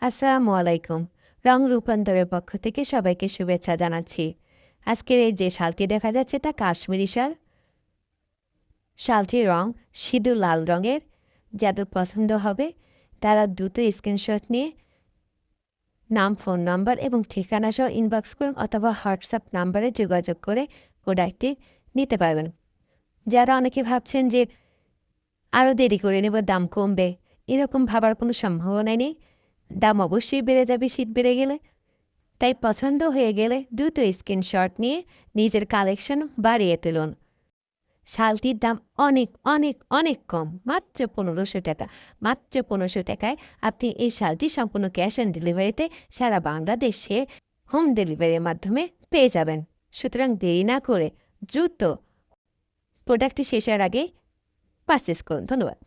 আসসালামু আলাইকুম। রং রূপান্তরের পক্ষ থেকে সবাইকে শুভেচ্ছা জানাচ্ছি। আজকের এই যে শালটি দেখা যাচ্ছে তা কাশ্মীরি শাল। শালটির রং সিঁদুর লাল রঙের। যাদের পছন্দ হবে তারা দ্রুত স্ক্রিনশট নিয়ে নাম, ফোন নম্বর এবং ঠিকানা সহ ইনবক্স করুন অথবা হোয়াটসঅ্যাপ নাম্বারে যোগাযোগ করে প্রোডাক্টটি নিতে পারবেন। যারা অনেকে ভাবছেন যে আরও দেরি করে নেব, দাম কমবে, এরকম ভাবার কোনো সম্ভাবনাই নেই। দাম অবশ্যই বেড়ে যাবে শীত বেড়ে গেলে। তাই পছন্দ হয়ে গেলে দ্রুত স্ক্রিনশট নিয়ে নিজের কালেকশন বাড়িয়ে তুলুন। শালটির দাম অনেক অনেক অনেক কম, মাত্র ১৫০০ টাকা। মাত্র ১৫০০ টাকায় আপনি এই শালটি সম্পূর্ণ ক্যাশ অন ডেলিভারিতে সারা বাংলাদেশে হোম ডেলিভারির মাধ্যমে পেয়ে যাবেন। সুতরাং দেরি না করে দ্রুত প্রোডাক্টটি শেষের আগে পারচেস করুন। ধন্যবাদ।